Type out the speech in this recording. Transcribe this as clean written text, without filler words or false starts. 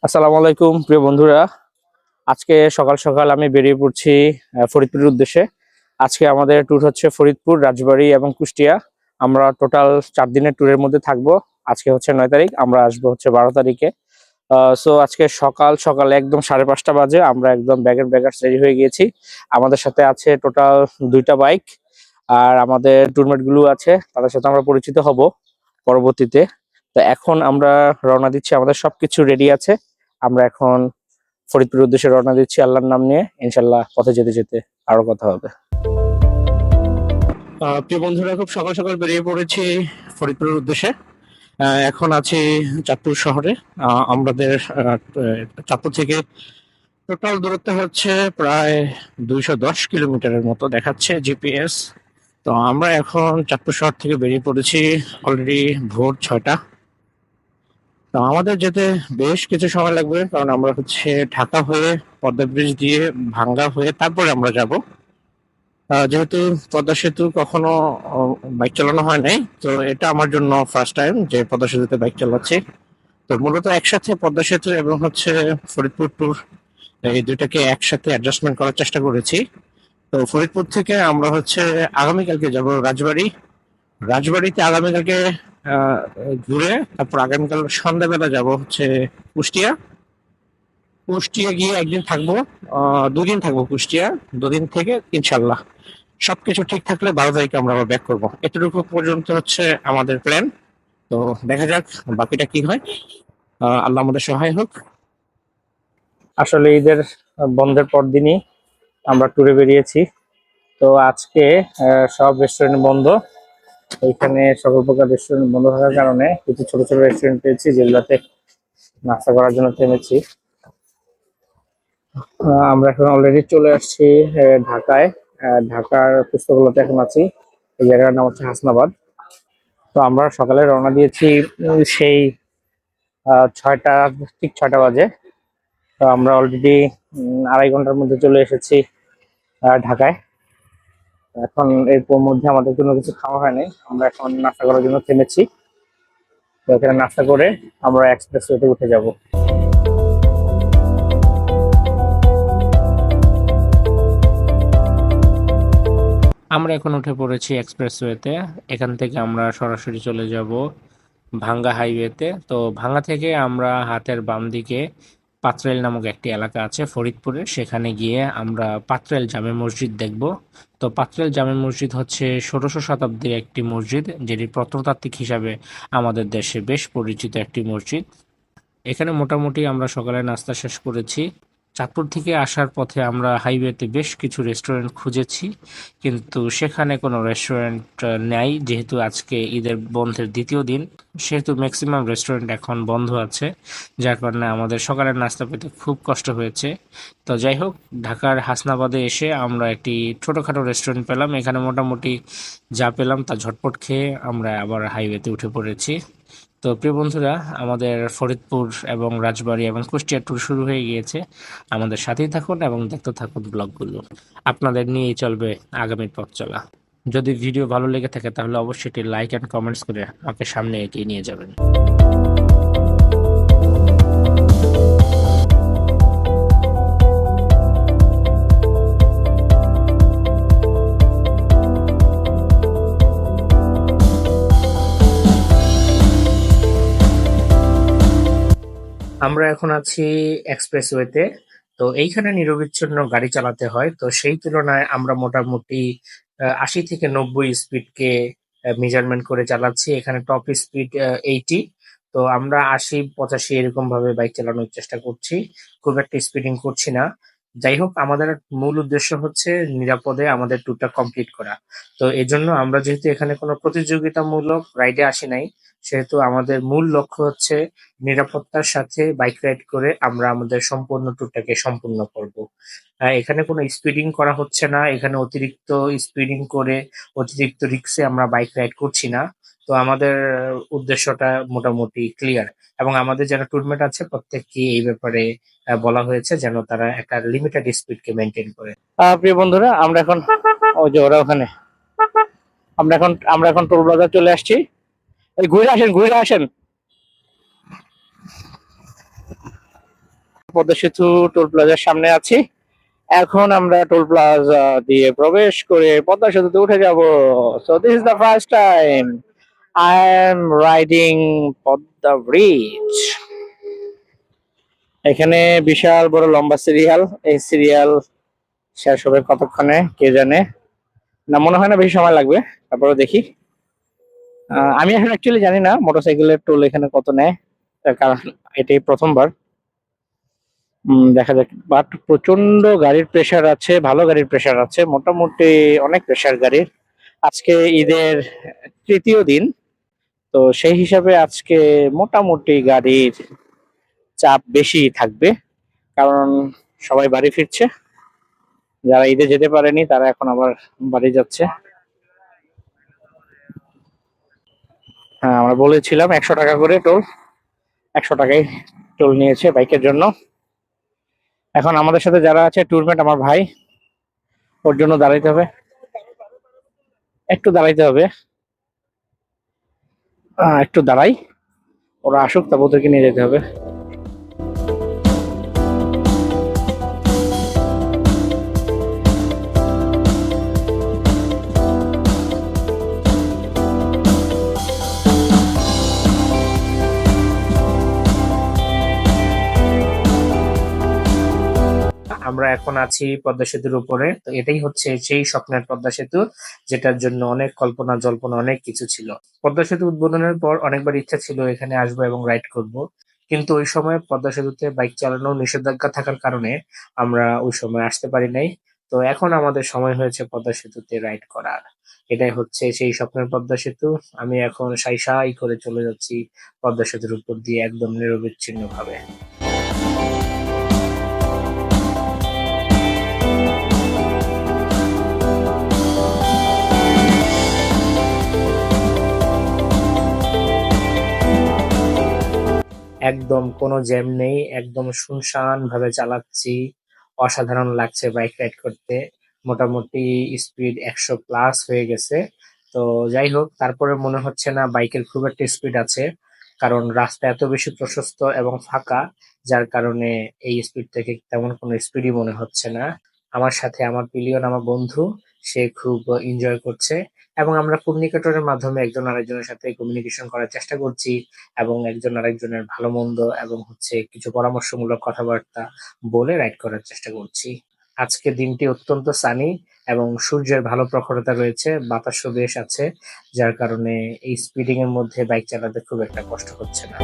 আসসালামু আলাইকুম প্রিয় বন্ধুরা। আজকে সকাল সকাল আমি বেরিয়ে পড়ছি ফরিদপুরের উদ্দেশ্যে। আজকে আমাদের ট্যুর হচ্ছে ফরিদপুর, রাজবাড়ী এবং কুষ্টিয়া। আমরা টোটাল 4 দিনের ট্যুরের মধ্যে থাকবো। আজকে হচ্ছে 9 তারিখ, আমরা আসবো হচ্ছে 12 তারিখে। সো আজকে সকাল সকাল একদম 5:30 বাজে আমরা একদম ব্যাগের ব্যাগার্স রেডি হয়ে গিয়েছি। আমাদের সাথে আছে টোটাল 2টা বাইক, আর আমাদের ট্যুরমেট গুলো আছে, তাদের সাথে আমরা পরিচিত হব পরবর্তীতে। তো এখন আমরা রওনা দিচ্ছি, আমাদের সবকিছু রেডি আছে। আমরা এখন ফরিদপুরের উদ্দেশ্যে রওনা দিচ্ছি আল্লাহর নাম নিয়ে। ইনশাল্লাহ পথে যেতে যেতে আরো কথা হবে। প্রিয় বন্ধুরা, খুব সকাল সকাল বেরিয়ে পড়েছি ফরিদপুরের উদ্দেশ্যে। এখন আছি চাঁদপুর শহরে। আমাদের চাঁদপুর থেকে টোটাল দূরত্ব হচ্ছে প্রায় 210 কিলোমিটারের মতো দেখাচ্ছে জিপিএস। তো আমরা এখন চাঁদপুর শহর থেকে বেরিয়ে পড়েছি অলরেডি ভোর 6টা। তো আমাদের যেতে বেশ কিছু সময় লাগবে, কারণ আমরা হচ্ছে ঢাকা হয়ে পদ্মা ব্রিজ দিয়ে ভাঙ্গা হয়ে তারপরে আমরা যাব। যেহেতু পদ্মা সেতু কখনো বাইক চালানো হয় নাই, তো এটা আমার জন্য ফার্স্ট টাইম যে পদ্মা সেতুতে বাইক চালাচ্ছি। তো মূলত একসাথে পদ্মা সেতু এবং হচ্ছে ফরিদপুর ট্যুর, এই দুইটাকে একসাথে অ্যাডজাস্টমেন্ট করার চেষ্টা করেছি। তো ফরিদপুর থেকে আমরা হচ্ছে আগামীকালকে যাব রাজবাড়ী। রাজবাড়িতে আগামীকালকে আহ ঘুরে তারপর আগামীকাল সন্ধ্যাবেলা যাব হচ্ছে কুষ্টিয়া। কুষ্টিয়া গিয়ে একদিন থাকবো, 2 দিন থাকবো কুষ্টিয়া। 2 দিন থেকে ইনশাল্লাহ সবকিছু ঠিক থাকলে 12 তারিখে আমরা আবার ব্যাক করবো। এতটুকু পর্যন্ত হচ্ছে আমাদের প্ল্যান। তো দেখা যাক বাকিটা কি হয়। আল্লাহ আমাদের সহায় হোক। আসলে ঈদের বন্ধের পর দিনই আমরা ট্যুরে বেরিয়েছি। তো আজকে সব রেস্টুরেন্ট বন্ধ। এইখানে সকল প্রকার রেস্টুরেন্ট বন্ধ থাকার কারণে কিছু ছোট ছোট রেস্টুরেন্ট পেয়েছি, যেগুলোতে নাস্তা করার জন্য থেমেছি। আমরা এখন অলরেডি চলে আসছি ঢাকায়। ঢাকার পুস্তকালয়তে এখন আছি। এই জায়গার নাম হচ্ছে হাসনাবাদ। তো আমরা সকালে রওনা দিয়েছি সেই 6টা, ঠিক 6টা বাজে। তো আমরা অলরেডি 2.5 ঘন্টার মধ্যে চলে এসেছি ঢাকায়। এখন এর মধ্যে আমাদের কোনো কিছু খাওয়া হয়নি, আমরা এখন নাস্তা করার জন্য থেমেছি। তো এখানে নাস্তা করে আমরা এক্সপ্রেসওয়েতে উঠে যাব। আমরা এখন উঠে পড়েছি এক্সপ্রেসওয়েতে। এখান থেকে আমরা সরাসরি চলে যাব ভাঙ্গা হাইওয়েতে। তো ভাঙ্গা থেকে আমরা হাতের বাম দিকে পাত্রাইল নামক একটি এলাকা আছে ফরিদপুরে, সেখানে গিয়ে আমরা পাত্রাইল জামে মসজিদ দেখব। তো পাত্রাইল জামে মসজিদ হচ্ছে 16শো শতাব্দীর একটি মসজিদ, যেটি প্রত্নতাত্ত্বিক হিসাবে আমাদের দেশে বেশ পরিচিত একটি মসজিদ। এখানে মোটামুটি আমরা সকালে নাস্তা শেষ করেছি। চাঁদপুর থেকে আসার পথে আমরা হাইওয়েতে বেশ কিছু রেস্টুরেন্ট খুঁজেছি, কিন্তু সেখানে কোনো রেস্টুরেন্ট নেই। যেহেতু আজকে ঈদের বন্ধের দ্বিতীয় দিন, সেহেতু ম্যাক্সিমাম রেস্টুরেন্ট এখন বন্ধ আছে, যার কারণে আমাদের সকালের নাস্তা পেতে খুব কষ্ট হয়েছে। তো যাই হোক, ঢাকার হাসনাবাদে এসে আমরা একটি ছোটোখাটো রেস্টুরেন্ট পেলাম। এখানে মোটামুটি যা পেলাম তা ঝটপট খেয়ে আমরা আবার হাইওয়েতে উঠে পড়েছি। তো প্রিয় বন্ধুরা, আমাদের ফরিদপুর এবং রাজবাড়ী এবং কুষ্টিয়া ট্যুর শুরু হয়ে গিয়েছে। আমাদের সাথেই থাকুন এবং দেখতে থাকুন ব্লগগুলো। আপনাদের নিয়েই চলবে আগামীর পথ চলা। যদি ভিডিও ভালো লেগে থাকে তাহলে অবশ্যই এটি লাইক অ্যান্ড কমেন্টস করে আমাকে সামনে এগিয়ে নিয়ে যাবেন। আমরা এখন আছি এক্সপ্রেসওয়েতে। তো এইখানে নিরবিচ্ছিন্ন গাড়ি চালাতে হয়, তো সেই তুলনায় আমরা মোটামুটি 80 থেকে 90 স্পিডকে মেজারমেন্ট করে চালাচ্ছি। এখানে টপ স্পিড 80। তো আমরা 80 85 এরকম ভাবে বাইক চালানোর চেষ্টা করছি, খুব একটা স্পিডিং করছি না। যাই হোক, আমাদের মূল উদ্দেশ্য হচ্ছে নিরাপদে আমাদের ট্যুরটা কমপ্লিট করা। তো এজন্য আমরা যেহেতু এখানে কোনো প্রতিযোগিতামূলক রাইডে আসি নাই, সেহেতু আমাদের মূল লক্ষ্য হচ্ছে নিরাপত্তার সাথে বাইক রাইড করে আমরা আমাদের সম্পূর্ণ ট্যুরটাকে সম্পূর্ণ করব। এখানে কোনো স্পিডিং করা হচ্ছে না, এখানে অতিরিক্ত স্পিডিং করে অতিরিক্ত রিস্কে আমরা বাইক রাইড করছি না। তো আমাদের উদ্দেশ্যটা মোটামুটি ক্লিয়ার, এবং আমাদের যারা ট্যুরমেট আছে প্রত্যেককে এই ব্যাপারে বলা হয়েছে যেন তারা একটা লিমিটেড স্পিডকে মেনটেন করে। প্রিয় বন্ধুরা, আমরা এখন ওই যে ওরা ওখানে, আমরা এখন টোল প্লাজা চলে আসছি। এই ঘুরে আসেন, ঘুরে আসেন। পদ্মা সেতু টোল প্লাজার সামনে আছি। এখন আমরা টোল প্লাজা দিয়ে প্রবেশ করে পদ্মা সেতুতে উঠে যাব। So this is the first time I am riding Padma bridge. এখানে বিশাল বড় লম্বা সিরিয়াল। এই সিরিয়াল শেষ হবে কতক্ষণে কে জানে। না, মনে হয় না বেশি সময় লাগবে, তারপরে দেখি। আমি এখন অ্যাকচুয়ালি জানি না মোটরসাইকেলের টোল এখানে কত নেয়, তার কারণ এটাই প্রথমবার। দেখা যাক। বাট প্রচন্ড গাড়ির প্রেসার আছে, ভালো গাড়ির প্রেসার আছে, মোটামুটি অনেক প্রেসার গাড়ির। আজকে ঈদের তৃতীয় দিন, তো সেই হিসাবে আজকে মোটামুটি গাড়ির চাপ বেশি থাকবে, কারণ সবাই বাড়ি ফিরছে। যারা ঈদে যেতে পারেনি তারা এখন আবার বাড়ি যাচ্ছে। হ্যাঁ, আমরা বলেছিলাম 100 টাকা করে টোল, 100 টাকাই টোল নিয়েছে বাইকের জন্য। এখন আমাদের সাথে যারা আছে ট্যুরমেট আমার ভাই, ওর জন্য দাঁড়াইতে হবে, একটু দাঁড়াইতে হবে। একটু দাঁড়াই, ওরা আসুক, তারপর ওদেরকে নিয়ে যেতে হবে। আমরা এখন আছি পদ্মা সেতুর উপরে। তো এটাই হচ্ছে সেই স্বপ্নের পদ্মা সেতু, যেটার জন্য অনেক কল্পনা জল্পনা অনেক কিছু ছিল। পদ্মা সেতু উদ্বোধনের পর অনেকবার ইচ্ছা ছিল এখানে আসবো এবং রাইড করব, কিন্তু ওই সময় পদ্মা সেতুতে বাইক চালানো নিষেধাজ্ঞা থাকার কারণে আমরা ওই সময় আসতে পারি নাই। তো এখন আমাদের সময় হয়েছে পদ্মা সেতুতে রাইড করার। এটাই হচ্ছে সেই স্বপ্নের পদ্মা সেতু। আমি এখন সাই সাই করে চলে যাচ্ছি পদ্মা সেতুর উপর দিয়ে, একদম নিরবিচ্ছিন্ন ভাবে। একদম কোনো জ্যাম নেই, একদম শুনশান ভাবে চালাচ্ছি। অসাধারণ লাগছে বাইক রাইড করতে। মোটামুটি স্পিড 100+ হয়ে গেছে। তো যাই হোক, তারপরে মনে হচ্ছে না বাইকের খুব একটা স্পিড আছে, কারণ রাস্তা এত বেশি প্রশস্ত এবং ফাঁকা, যার কারণে এই স্পিড থেকে তেমন কোনো স্পিডই মনে হচ্ছে না। আমার সাথে আমার পিলিয়ন, আমার বন্ধু, সে খুব এনজয় করছে, এবং আমরা কমিউনিকেটরের মাধ্যমে একজন আরেকজনের সাথে কমিউনিকেশন করার চেষ্টা করছি, এবং একজন আরেকজনের ভালো মন্দ এবং হচ্ছে কিছু পরামর্শমূলক কথাবার্তা বলে রাইড করার চেষ্টা করছি। আজকে দিনটি অত্যন্ত সানি এবং সূর্যের ভালো প্রখরতা রয়েছে, বাতাসও বেশ আছে, যার কারণে এই স্পিডিং এর মধ্যে বাইক চালাতে খুব একটা কষ্ট হচ্ছে না।